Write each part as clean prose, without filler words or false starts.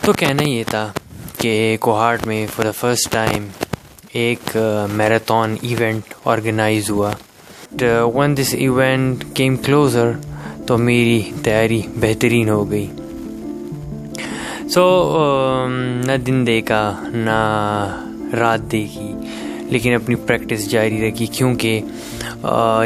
तो कहना ये था कि कोहार्ट में फॉर द फर्स्ट टाइम एक मैराथन इवेंट ऑर्गेनाइज हुआ। When this event came closer तो मेरी तैयारी बेहतरीन हो गई। न दिन देखा ना रात देखी, लेकिन अपनी प्रैक्टिस जारी रखी, क्योंकि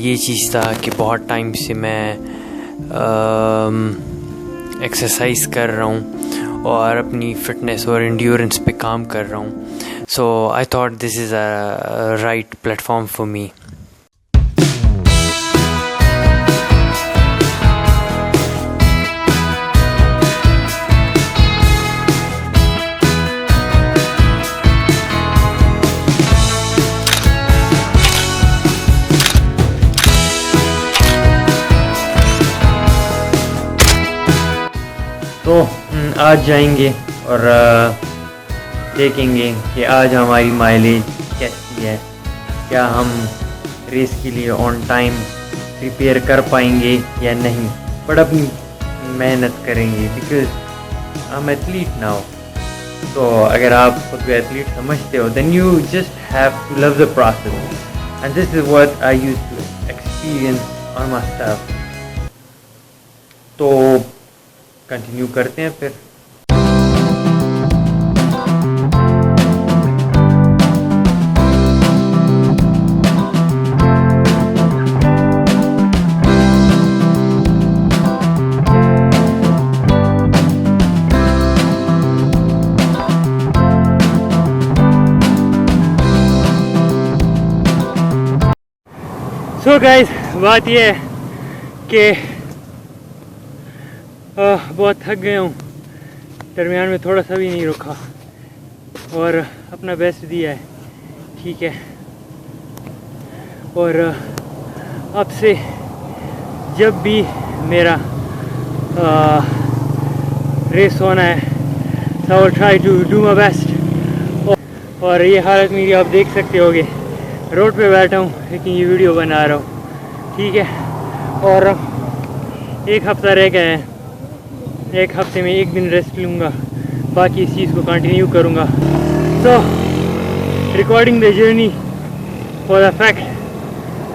ये चीज़ था कि बहुत टाइम से मैं एक्सरसाइज कर रहा हूँ और अपनी फिटनेस और एंड्योरेंस पे काम कर रहा हूँ। So I thought this is a right platform for me. तो आज जाएंगे और देखेंगे कि आज हमारी माइलेज कैसी है, क्या हम रेस के लिए ऑन टाइम प्रिपेयर कर पाएंगे या नहीं, बट अपनी मेहनत करेंगे because I am athlete now. तो अगर आप खुद को एथलीट समझते हो then you just have to love the process, and this is what I used to experience on myself. तो कंटिन्यू करते हैं फिर। सो गाइस, बात ये है कि बहुत थक गया हूँ, दरमियान में थोड़ा सा भी नहीं रुका और अपना बेस्ट दिया है, ठीक है। और अब से जब भी मेरा रेस होना है तो I will try to do my best. और ये हालत मेरी आप देख सकते होगे, रोड पे बैठा हूँ लेकिन ये वीडियो बना रहा हूँ, ठीक है। और एक हफ्ता रह गया है, एक हफ्ते में एक दिन रेस्ट लूँगा, बाकी इस चीज़ को कंटिन्यू करूँगा। So recording the journey for the fact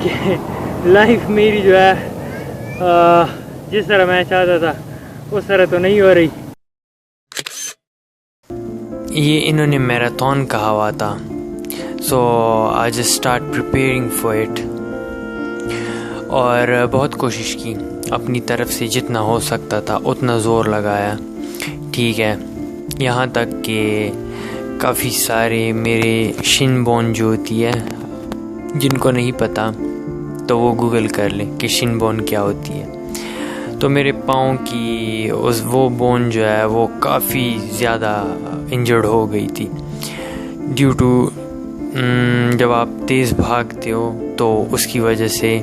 कि लाइफ मेरी जो है जिस तरह मैं चाहता था उस तरह तो नहीं हो रही। ये इन्होंने मैराथन कहा हुआ था, so I just start preparing for it. और बहुत कोशिश की, अपनी तरफ से जितना हो सकता था उतना ज़ोर लगाया, ठीक है। यहाँ तक कि काफ़ी सारे मेरे शिन बोन जो होती है, जिनको नहीं पता तो वो गूगल कर ले कि शिन बोन क्या होती है। तो मेरे पाँव की वो बोन जो है वो काफ़ी ज़्यादा इंजर्ड हो गई थी ड्यू टू जब आप तेज़ भागते हो तो उसकी वजह से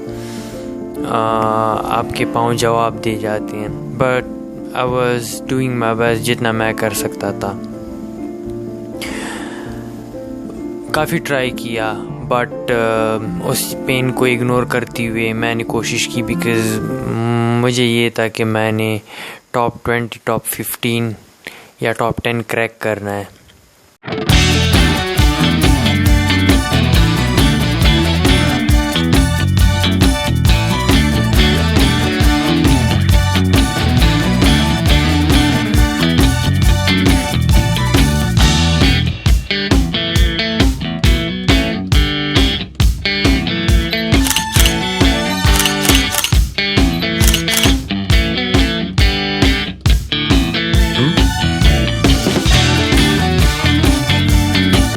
आपके पाँव जवाब दे जाते हैं। But I was doing my best, जितना मैं कर सकता था। काफ़ी ट्राई किया, बट उस पेन को इग्नोर करते हुए मैंने कोशिश की, बिकॉज़ मुझे ये था कि मैंने टॉप 20, टॉप 15 या टॉप 10 क्रैक करना है।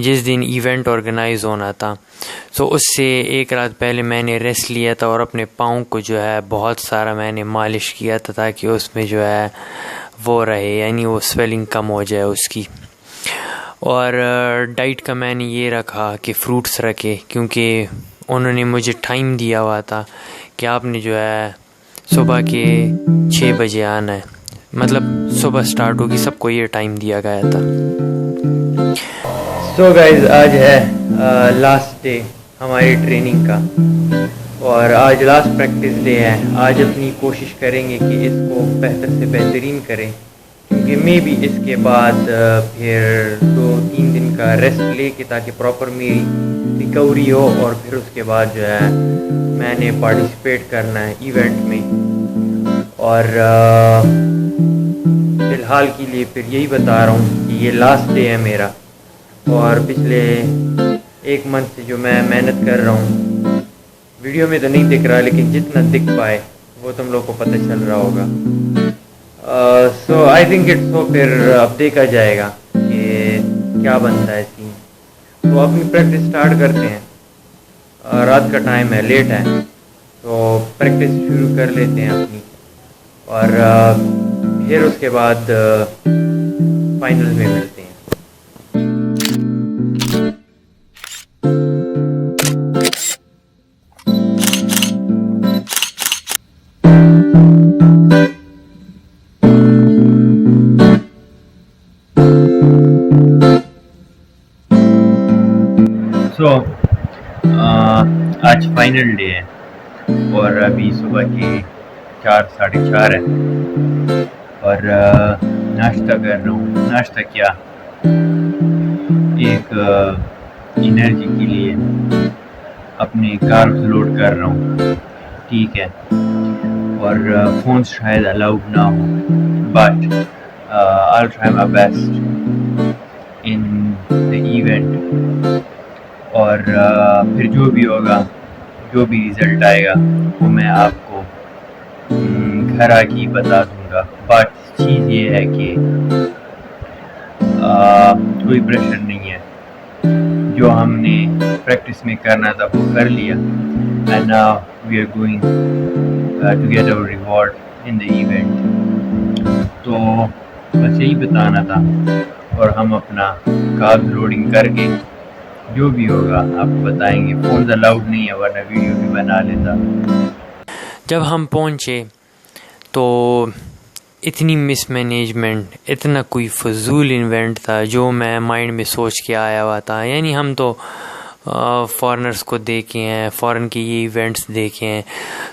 जिस दिन इवेंट ऑर्गेनाइज होना था तो उससे एक रात पहले मैंने रेस्ट लिया था और अपने पाँव को जो है बहुत सारा मैंने मालिश किया था, ताकि उसमें जो है वो रहे, यानी वो स्वेलिंग कम हो जाए उसकी। और डाइट का मैंने ये रखा कि फ्रूट्स रखे, क्योंकि उन्होंने मुझे टाइम दिया हुआ था कि आपने जो है सुबह के 6 बजे आना है, मतलब सुबह स्टार्ट होगी, सबको ये टाइम दिया गया था। सो गाइज, आज है लास्ट डे हमारी ट्रेनिंग का और आज लास्ट प्रैक्टिस डे है। आज अपनी कोशिश करेंगे कि इसको बेहतर से बेहतरीन करें, क्योंकि मे बी इसके बाद फिर 2-3 दिन का रेस्ट लेके ताकि प्रॉपर मेरी रिकवरी हो, और फिर उसके बाद जो है मैंने पार्टिसिपेट करना है इवेंट में। और फ़िलहाल के लिए फिर यही बता रहा हूँ कि ये लास्ट डे है मेरा, और पिछले 1 मंथ से जो मैं मेहनत कर रहा हूँ वीडियो में तो नहीं दिख रहा, लेकिन जितना दिख पाए वो तुम लोग को पता चल रहा होगा। सो आई थिंक इट्स सो फिर अब देखा जाएगा कि क्या बनता है सीन। तो अपनी प्रैक्टिस स्टार्ट करते हैं। रात का टाइम है, लेट है, तो प्रैक्टिस शुरू कर लेते हैं अपनी, और फिर उसके बाद फाइनल में मिलते हैं। आज फाइनल डे है और अभी सुबह के 4-4:30 है, और नाश्ता कर रहा हूँ। नाश्ता क्या, एक एनर्जी के लिए अपने कार्ब्स लोड कर रहा हूँ, ठीक है। और फ़ोन शायद अलाउड ना हो, but I will try my best in the event. और फिर जो भी होगा, जो भी रिज़ल्ट आएगा वो मैं आपको घर आके ही बता दूँगा। बट चीज़ ये है कि कोई प्रेशर नहीं है, जो हमने प्रैक्टिस में करना था वो कर लिया, and now we are going to get our reward in the event. तो बस यही बताना था, और हम अपना कार्ब्स लोडिंग करके जो भी होगा आपको बताएंगे। फ़ोन अलाउड नहीं है, वरना वीडियो भी बना लेता। जब हम पहुँचे तो इतनी मिसमैनेजमेंट, इतना कोई फजूल इवेंट था जो मैं माइंड में सोच के आया हुआ था। यानी हम तो फॉरेनर्स को देखे हैं, फ़ॉरेन के ये इवेंट्स देखे हैं,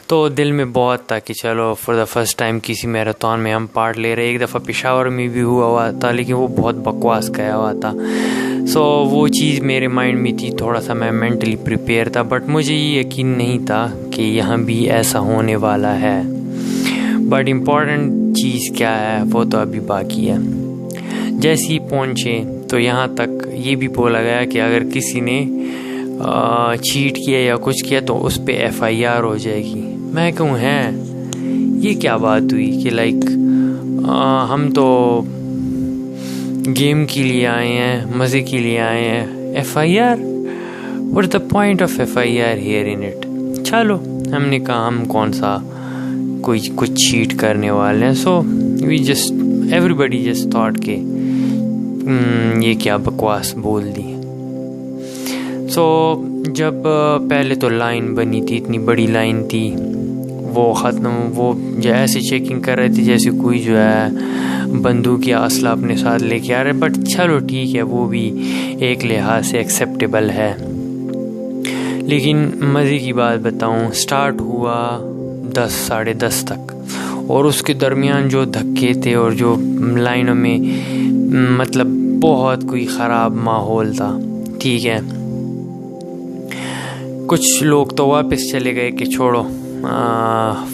तो दिल में बहुत था कि चलो फॉर द फर्स्ट टाइम किसी मैराथन में हम पार्ट ले रहे हैं। एक दफ़ा पेशावर में भी हुआ था, लेकिन वो बहुत बकवास गया हुआ था। सो वो चीज़ मेरे माइंड में थी, थोड़ा सा मैं मेंटली प्रिपेयर था, बट मुझे ये यकीन नहीं था कि यहाँ भी ऐसा होने वाला है। बट इम्पॉर्टेंट चीज़ क्या है वो तो अभी बाकी है। जैसे ही पहुँचे तो यहाँ तक ये भी बोला गया कि अगर किसी ने चीट किया या कुछ किया तो उस पर FIR हो जाएगी। मैं कहूँ हैं, ये क्या बात हुई कि लाइक हम तो गेम के लिए आए हैं, मज़े के लिए आए हैं, FIR, what is the point of FIR here in it. चलो, हमने कहा हम कौन सा कोई कुछ चीट करने वाले हैं। So we just everybody just thought के ये क्या बकवास बोल दी। सो जब पहले तो लाइन बनी थी, इतनी बड़ी लाइन थी, वो ख़त्म, वो जैसे चेकिंग कर रहे थे जैसे कोई जो है बंदूक या असला अपने साथ लेके आ रहे। बट चलो ठीक है, वो भी एक लिहाज से एक्सेप्टेबल है। लेकिन मज़े की बात बताऊं, स्टार्ट हुआ 10-10:30 तक, और उसके दरमियान जो धक्के थे और जो लाइनों में मतलब बहुत कोई ख़राब माहौल था, ठीक है। कुछ लोग तो वापस चले गए कि छोड़ो,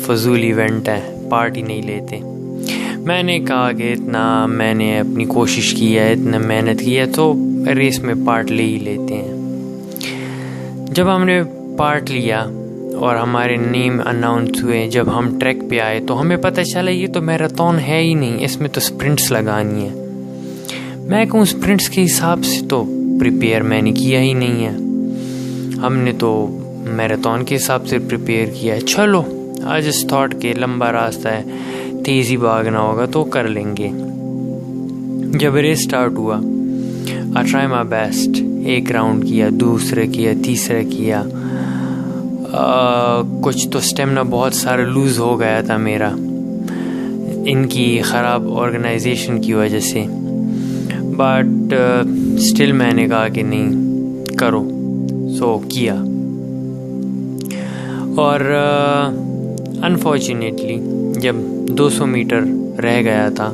फजूल इवेंट है, पार्टी नहीं लेते। मैंने कहा कि इतना मैंने अपनी कोशिश की है, इतना मेहनत की है, तो रेस में पार्ट ले ही लेते हैं। जब हमने पार्ट लिया और हमारे नेम अनाउंस हुए, जब हम ट्रैक पे आए तो हमें पता चला ये तो मैराथन है ही नहीं, इसमें तो स्प्रिंट्स लगानी है। मैं कहूँ स्प्रिंट्स के हिसाब से तो प्रिपेयर मैंने किया ही नहीं है, हमने तो मैराथन के हिसाब से प्रिपेयर किया है। चलो, आज इस थॉट के लंबा रास्ता है, तेज़ी भागना होगा तो कर लेंगे। जब रेस स्टार्ट हुआ, आई ट्राई माई बेस्ट, एक राउंड किया, दूसरा किया, तीसरा किया। कुछ तो स्टेमिना बहुत सारा लूज़ हो गया था मेरा, इनकी ख़राब ऑर्गेनाइजेशन की वजह से। बट स्टिल मैंने कहा कि नहीं, करो। सो किया, और अनफॉर्चुनेटली जब 200 मीटर रह गया था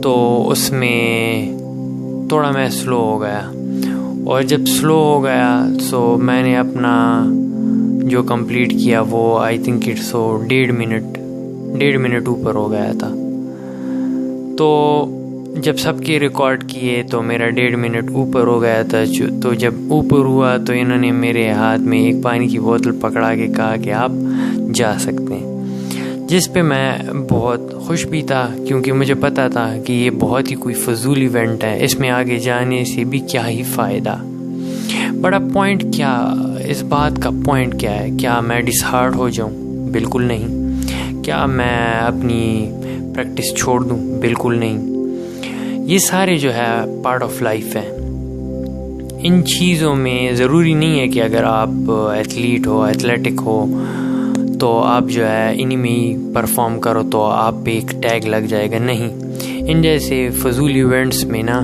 तो उसमें थोड़ा मैं स्लो हो गया, और जब स्लो हो गया सो मैंने अपना जो कंप्लीट किया वो आई थिंक इट्स 1.5 मिनट ऊपर हो गया था। तो जब सबके रिकॉर्ड किए तो मेरा 1.5 मिनट ऊपर हो गया था। तो जब ऊपर हुआ तो इन्होंने मेरे हाथ में एक पानी की बोतल पकड़ा के कहा कि आप जा सकते हैं, जिस पे मैं बहुत खुश भी था क्योंकि मुझे पता था कि ये बहुत ही कोई फजूल इवेंट है, इसमें आगे जाने से भी क्या ही फ़ायदा। बड़ा पॉइंट क्या, इस बात का पॉइंट क्या है? क्या मैं डिसहार्ट हो जाऊं? बिल्कुल नहीं। क्या मैं अपनी प्रैक्टिस छोड़ दूं? बिल्कुल नहीं। ये सारे जो है पार्ट ऑफ लाइफ है। इन चीज़ों में ज़रूरी नहीं है कि अगर आप एथलीट हो, एथलेटिक हो, तो आप जो है इन्हीं में ही परफॉर्म करो तो आप पे एक टैग लग जाएगा। नहीं, इन जैसे फजूल इवेंट्स में ना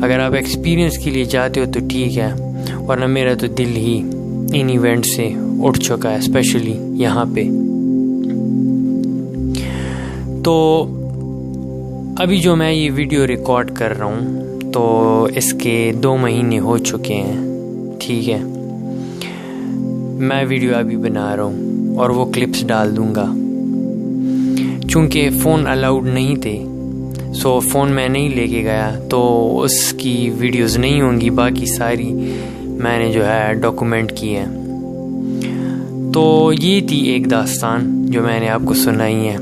अगर आप एक्सपीरियंस के लिए जाते हो तो ठीक है, वरना मेरा तो दिल ही इन इवेंट से उठ चुका है, स्पेशली यहाँ पे। तो अभी जो मैं ये वीडियो रिकॉर्ड कर रहा हूँ तो इसके 2 महीने हो चुके हैं, ठीक है। मैं वीडियो अभी बना रहा हूँ और वो क्लिप्स डाल दूँगा। चूँकि फ़ोन अलाउड नहीं थे सो फ़ोन मैं नहीं लेके गया, तो उसकी वीडियोस नहीं होंगी, बाकी सारी मैंने जो है डॉक्यूमेंट की है। तो ये थी एक दास्तान जो मैंने आपको सुनाई है।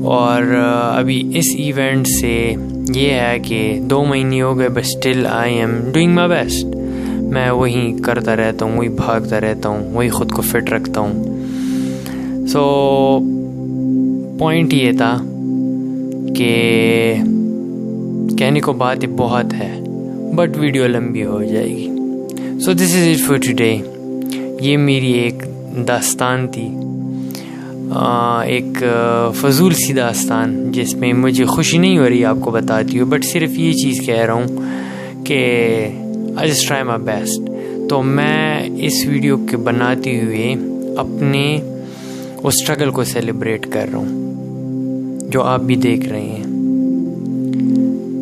और अभी इस इवेंट से ये है कि 2 महीने हो गए, but still I am doing my best. मैं वही करता रहता हूँ, वही भागता रहता हूँ, वही ख़ुद को फिट रखता हूँ। सो पॉइंट ये था कि कहने को बातें बहुत है बट वीडियो लंबी हो जाएगी। सो this is it for today. ये मेरी एक दास्तान थी, एक फजूल सी दास्तान जिसमें मुझे खुशी नहीं हो रही आपको बताती हूँ, बट सिर्फ ये चीज़ कह रहा हूँ कि I just try my best. तो मैं इस वीडियो के बनाते हुए अपने उस स्ट्रगल को सेलिब्रेट कर रहा हूँ जो आप भी देख रहे हैं।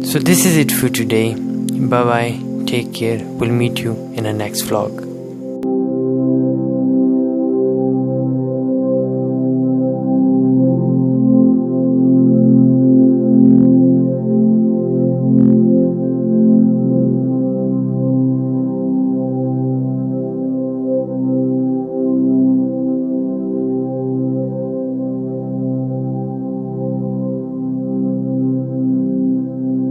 So this is it for today. Bye bye, take care, will meet you in a next vlog.